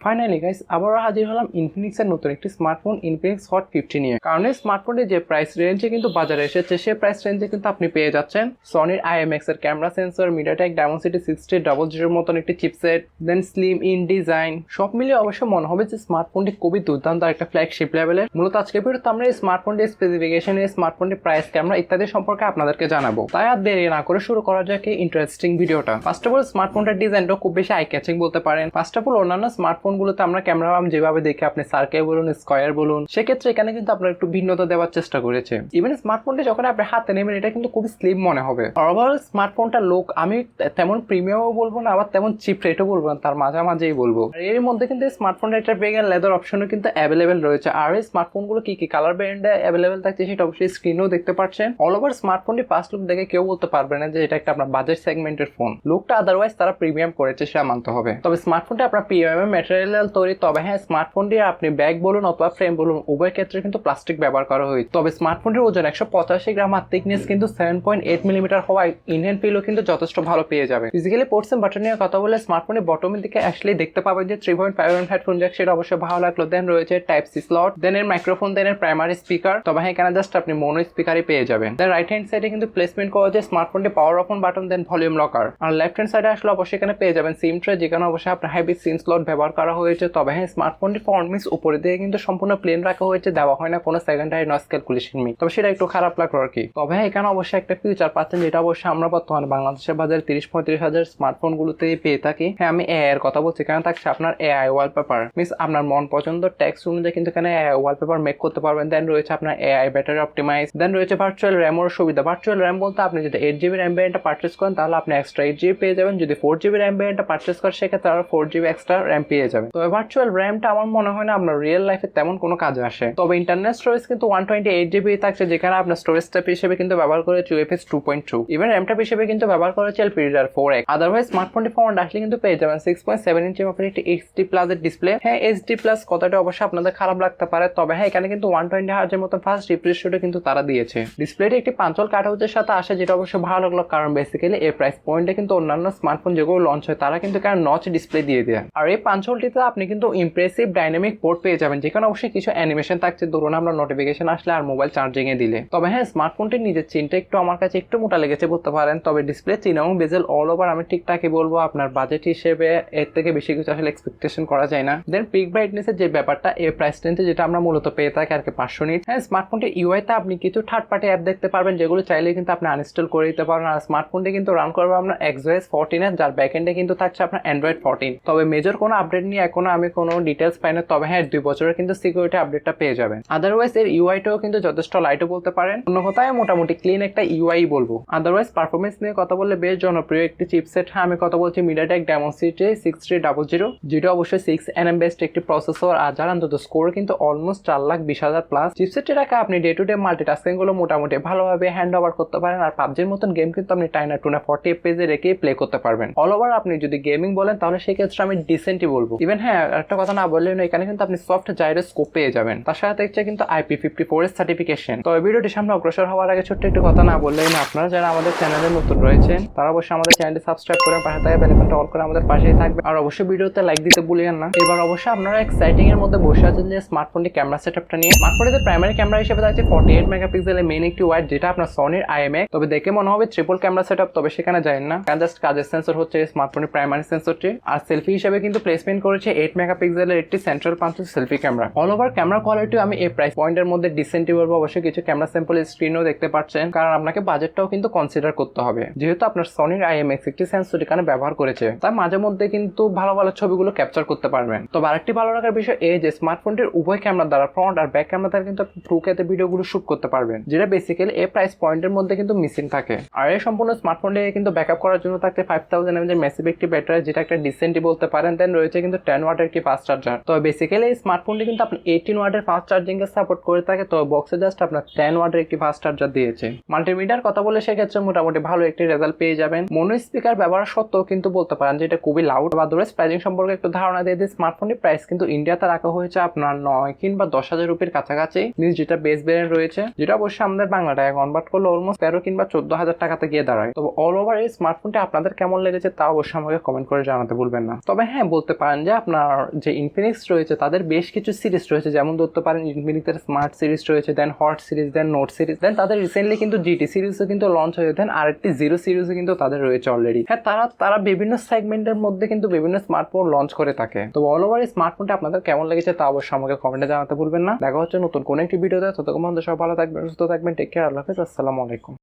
Finally guys আবারও হাজির হলাম ইনফিনিক্সের নতুন একটি স্মার্টফোন ইনফিনিক্স হট 50 নিয়ে। কারণ এই স্মার্টফোনটি যে প্রাইস রেঞ্জে কিন্তু বাজারে এসেছে সেই প্রাইস রেঞ্জে কিন্তু আপনি পেয়ে যাচ্ছেন সনির IMX এর ক্যামেরা সেন্সর, মিডিয়াটেক ডায়মন্ডসিটি 6000 মতন একটি chipset, then slim in design, সব মিলিয়ে অবশ্য মনে হবে যে স্মার্টফোনটি খুবই দুর্দান্ত একটা ফ্ল্যাগশিপ লেভেলের। মূলত আজকের ভিডিওতে আমরা এই স্মার্টফোনটির স্পেসিফিকেশন, এই স্মার্টফোনটির প্রাইস, ক্যামেরা ইত্যাদি সম্পর্কে আপনাদেরকে জানাবো। তাই আর দেরি না করে শুরু করা যাক এই ইন্টারেস্টিং ভিডিওটা। ফার্স্ট অফ অল স্মার্টফোনটার ডিজাইনটা খুব বেশি আই ক্যাচিং বলতে পারেন। ফার্স্ট অফ অল অন্যান্য স্মার্টফোনগুলোতে আমরা ক্যামেরা যেভাবে দেখি, আপনি সার্কেল বলুন, স্কয়ার বলুন, সেক্ষেত্রে এখানে কিন্তু আপনার একটু ভিন্নতা দেওয়ার চেষ্টা করেছে। ইভেন স্মার্টফোনটি যখন আপনি হাতে নেবেন এটা কিন্তু খুবই স্লিম মনে হবে। ওভারঅল স্মার্টফোনটা লুক আমি তেমন প্রিমিয়ামও বলবো না, আবার তেমন চিপ রেটও বলবো না, তার মাঝামাঝিই বলবো। আর এর মধ্যে কিন্তু স্মার্টফোনটা একটা ভেগান লেদার অপশনও কিন্তু অ্যাভেলেবেল রয়েছে। আর এই স্মার্টফোনগুলো কি কি কালার ব্যান্ডে অ্যাভেলেবেল থাকছে সেটা অবশ্যই স্ক্রিনেও দেখতে পাচ্ছেন। অল ওভার স্মার্টফোনটি ফার্স্ট লুক দেখে কেউ বলতে পারবে না যে এটা একটা আপনার বাজেট সেগমেন্টের ফোন। লুকটা আদারওয়াইজ তারা প্রিমিয়াম করেছে সেটা মানতে হবে। তবে স্মার্টফোনটি আপনার প্রিমিয়াম ম্যাটেরিয়াল তৈরি, তবে হ্যাঁ স্মার্টফোনটি আপনি ব্যাগ বলুন অথবা ফ্রেম বলুন উভয় ক্ষেত্রে কিন্তু প্লাস্টিক ব্যবহার করা হয়েছে। তবে স্মার্টফোনটির ওজন 185 গ্রাম আর থিকনেস কিন্তু 7.8 মিলিমিটার হওয়ায় ইনহ্যান্ড ফিলও কিন্তু যথেষ্ট ভালো পেয়ে যাবে। ফিজিক্যালি পোর্টস এন্ড বাটন নিয়ে কথা বলে স্মার্টফোনের বটমের দিকে আসলে দেখতে পাবেন যে 3.5 হেডফোন জ্যাক, সেটা অবশ্যই ভালো লাগলো। দেন রয়েছে টাইপ সি স্লট, দেন এর মাইক্রোফোন, দেন এর প্রাইমারি স্পিকার। তবে হ্যাঁ এখানে জাস্ট আপনি মোনো স্পিকারই পেয়ে যাবেন। দেন রাইট হ্যান্ড সাইডে কিন্তু প্লেসমেন্ট করা যায় স্মার্টফোনটি power on button, then volume locker. আর লেফট হ্যান্ড সাইডে আসলে অবশ্যই এখানে পেয়ে যাবেন সিম ট্রে, যেখানে অবশ্যই আপনার হাইব্রিড সিম স্লট ব্যবহার করা হয়েছে। তবে হ্যাঁ স্মার্টফোনটি ফরমিস উপরে দিয়ে কিন্তু সম্পূর্ণ প্লেন রাখা হয়েছে, দেওয়া হয় না কোনো সেকেন্ডারি নয়েজ ক্যালকুলেশন মিট। তবে সেটা একটু খারাপ লাগলো আর কি। তবে হ্যাঁ এখানে অবশ্যই একটা ফিচার পাচ্ছেন যেটা অবশ্যই আমরা বর্তমানে বাংলাদেশের বাজারে 30-35 হাজার স্মার্টফোন গুলোতে পেয়ে থাকি। হ্যাঁ আমি এআই এর কথা বলছি, এখানে থাকছে আপনার এআই ওয়ালপেপার, মিনস আপনার মন পছন্দ টেক্সট অনুযায়ী কিন্তু এখানে এআই ওয়ালপেপার মেক করতে পারবেন। দেন রয়েছে আপনার এআই ব্যাটারি অপটিমাইজ, দেন রয়েছে ভার্চুয়াল র্যামের সুবিধা। ভার্চুয়াল র্যাম বলতে আপনি যদি 8GB র্যাম ভ্যারিয়েন্টটা পারচেস করেন তাহলে আপনি এক্সট্রা 8GB পেয়ে যাবেন। যদি 4GB র্যাম ভ্যারিয়েন্টটা পারচেস করেন সেক্ষেত্রে আরো 4GB এক্সট্রা র্যাম পেয়ে যাবেন। তবে ভার্চুয়াল র্যামটা আমার মনে হয় না আপনার রিয়েল লাইফে তেমন কোনো কাজে আসে। তবে ইন্টারনাল স্টোরেজ কিন্তু 128GB থাকছে, যেখানে আপনার স্টোরেজ টাইপ হিসেবে কিন্তু ব্যবহার করেছে UFS 2.2। ইভেন র্যাম টাইপ হিসেবে কিন্তু ব্যবহার করেছে LPDDR4X। আদারওয়াইজ স্মার্টফোনটি ফোন আসলে কিন্তু পেয়ে যাবেন 6.7 ইঞ্চি মাপের একটি HD প্লাস এর ডিসপ্লে। হ্যাঁ HD প্লাস কথাটা অবশ্যই আপনাদের খারাপ লাগতে পারে, তবে হ্যাঁ এখানে কিন্তু 120 হার্জের মতো ফাস্ট রিফ্রেশ রেটও কিন্তু তারা দিয়েছে। ডিসপ্লেটি একটি পাঞ্চল কাটআউটের সাথে আসে, যেটা অবশ্যই ভালো লাগলো, কারণ বেসিক্যালি এই প্রাইস পয়েন্টে কিন্তু অন্যান্য স্মার্টফোন যেগুলো লঞ্চ হয় তারা কিন্তু কারণ নচ ডিসপ্লে দিয়ে দেয়। আর এই পাঞ্চলটিতে আপনি কিন্তু ইমপ্রেসিভ ডাইনামিক পোর্ট পেয়ে যাবেন, যেখানে অবশ্যই কিছু অ্যানিমেশন থাকছে, ধরুন আমরা নোটিফিকেশন আসলে আর মোবাইল চার্জিং এ দিলে। তবে হ্যাঁ স্মার্টফোনটির নিজের চিনটা একটু আমার কাছে একটু মোটা লেগেছে বলতে পারেন। তবে ডিসপ্লে চিন এবং বেজেল অল ওভার আমি ঠিকঠাকই বলবো। আপনার বাজেট হিসেবে এর থেকে বেশি কিছু আসলে এক্সপেকটেশন করা যায় না। দেন পিক ব্রাইটনেসের যে ব্যাপারটা এই প্রাইস রেঞ্জে যেটা আমরা মূলত পেয়ে থাকি আর কি 500 নিট। হ্যাঁ স্মার্টফোনটির ইউআইতে আপনি কিছু থার্ড পার্টি অ্যাপ দেখতে পারবেন, যেগুলো চাইলে কিন্তু আপনি আনইনস্টল করে দিতে পারেন। আর স্মার্টফোনটি কিন্তু রান করবে আপনার XOS 14 যার ব্যাকএন্ডে কিন্তু থাকছে আপনার Android 14। তবে মেজর কোনো আপডেট নিয়ে এখনো আমি কোনো ডিটেলস পাই না। তবে হ্যাঁ 2 বছরের কিন্তু সিকিউরিটি আপডেটটা পেয়ে যাবেন। আদারওয়াইজ এর ইউআইটাও কিন্তু যথেষ্ট লাইটও বলতে পারেন, অন্য কথায় মোটামুটি ক্লিন একটা ইউআই বলবো। আদারওয়াইজ পারফরমেন্স নিয়ে কথা বললে বেশ জনপ্রিয় একটি চিপসেট। হ্যাঁ আমি কথা বলছি মিডিয়াটেক ডায়মন্ডসিটি 6300, যেটা অবশ্যই 6nm বেসড একটি প্রসেসর। আর যার অন্তত স্কোর কিন্তু অলমোস্ট 4,20,000 প্লাস। চিপসেটটি রাখা আপনি ডে টু ডে মাল্টিটাস্কিং গুলো মোটামুটি ভালোভাবে হ্যান্ড ওভার করতে পারেন। আর পাবজির মতন গেম কিন্তু আপনি টাইনা টুনা 40 FPS রেখে প্লে করতে পারবেন। অল ওভার আপনি যদি গেমিং বলেন তাহলে সেক্ষেত্রে আমি ডিসেন্টই বলবো। ইভেন হ্যাঁ একটা কথা না বললেই না, এখানে কিন্তু আপনি সফট জাইরোস্কোপ পেয়ে যাবেন, তার সাথে দেখছে কিন্তু IP54 এর সার্টিফিকেশন। তো এই ভিডিওটি সামনে অগ্রসর হওয়ার আগে ছোট্ট একটু কথা না বললেই না, আপনারা যারা আমাদের চ্যানেলে নতুন রয়েছেন তারা অবশ্যই আমাদের চ্যানেলটি সাবস্ক্রাইব করে পাশে থাকা বেল আইকনটা অল করে আমাদের পাশেই থাকবে। আর অবশ্যই ভিডিওতে লাইক দিতে ভুলিয়েন না। এবার অবশ্যই আপনারা এক্সাইটিং এর মধ্যে বসে আছেন যে স্মার্টফোনটি ক্যামেরা সেটআপটা নিয়ে। স্মার্টফোনটিতে প্রাইমারি ক্যামেরা হিসেবে থাকছে 48 মেগাপিক্সেলের মেইন একটি ওয়াইড, যেটা আপনার সনির IMX। তবে দেখে মনে হবে ট্রিপল ক্যামেরা সেটআপ, তবে সেখানে যায় না, কারণ জাস্ট কাজের সেন্সর হচ্ছে স্মার্টফোনের প্রাইমারি সেন্সরটি। আর সেলফি হিসেবে কিন্তু প্লেসমেন্ট করেছে 8 মেগাপিক্সেলের একটি central punch selfie camera. All over camera quality আমি এই প্রাইস পয়েন্টের মধ্যে ডিসেন্টই বলবো। অবশ্যই কিছু ক্যামেরা স্যাম্পল স্ক্রিনও দেখতে পাচ্ছেন, কারণ আপনাকে বাজেটটাও কিন্তু কনসিডার করতে হবে, যেহেতু আপনার সনির IMX একটি সেন্সর এখানে ব্যবহার করেছে, তাই মাঝে মধ্যে কিন্তু ভালো ভালো ছবিগুলো ক্যাপচার করতে পারবেন। তবে আরেকটি ভালো লাগার বিষয় এই যে স্মার্টফোনটির উভয় ক্যামেরা দ্বারা ফ্রন্ট আর ব্যাক ক্যামেরা দ্বারা কিন্তু আপনি 2K তে ভিডিওগুলো শুট করতে পারবেন, যেটা বেসিক্যালি এই প্রাইস পয়েন্টের মধ্যে কিন্তু মিসিং থাকে। আর এই সম্পূর্ণ স্মার্টফোনটি কিন্তু ব্যাকআপ করার জন্য থাকতে 5000 mAh এর ম্যাসিভ একটি ব্যাটারি, যেটা একটা ডিসেন্টই বলতে পারেন। দেন রয়েছে কিন্তু 10 ওয়াটের একটি ফাস্ট চার্জার। তবে বেসিক্যালি এই স্মার্টফোনটি কিন্তু আপনি 18 ওয়াটের ফাস্ট চার্জিং এর সাপোর্ট করে থাকে, তবে বক্সে জাস্ট আপনার 10 ওয়াটের একটি ফাস্ট চার্জার দিয়েছে। মাল্টিমিডিয়ার কথা বলে সেক্ষেত্রে মোটামুটি ভালো একটি রেজাল্ট পেয়ে যাবেন। মোনো স্পিকার ব্যবহার সত্ত্বেও কিন্তু বলতে পারেন যে এটা খুবই লাউড। আদারওয়াইজ প্রাইসিং সম্পর্কে একটু ধারণা দিয়ে দিই, স্মার্টফোনটির প্রাইস কিন্তু ইন্ডিয়াতে রাখা হয়েছে আপনার 9 কিংবা 10,000 রুপির কাছাকাছি, মিনস যেটা বেস ভেরিয়েন্ট রয়েছে, যেটা অবশ্যই আমাদের বাংলা টাকা কনভার্ট করলে অলমোস্ট 13 কিংবা 14,000 টাকাতে গিয়ে দাঁড়ায়। তবে অল ওভার এই স্মার্টফোনটি আপনাদের কেমন লেগেছে তা অবশ্যই আমাকে কমেন্ট করে জানাতে ভুলবেন না। তবে হ্যাঁ বলতে পারেন যে রেঞ্জে আপনার যে ইনফিনিক্স রয়েছে তাদের বেশ কিছু সিরিজ রয়েছে, যেমন ধরতে পারেন ইনফিনিক্সের স্মার্ট সিরিজ রয়েছে, দেন hot series, then note series, দেন তাদের রিসেন্টলি কিন্তু জিটি সিরিজও কিন্তু লঞ্চ হয়েছে, দেন আরেকটি জিরো সিরিজও কিন্তু তাদের রয়েছে অলরেডি। হ্যাঁ, তারা বিভিন্ন সেগমেন্টের মধ্যে কিন্তু বিভিন্ন স্মার্টফোন লঞ্চ করে থাকে। তো অল ওভার এই স্মার্টফোনটা আপনাদের কেমন লেগেছে তা অবশ্যই আমাকে কমেন্টে জানাতে ভুলবেন না। দেখা হচ্ছে নতুন কোনো একটি ভিডিওতে, ততক্ষণ পর্যন্ত সব ভালো থাকবেন, সুস্থ থাকবেন, টেক কেয়ার, আল্লাহ হাফেজ, আসসালামু আলাইকুম।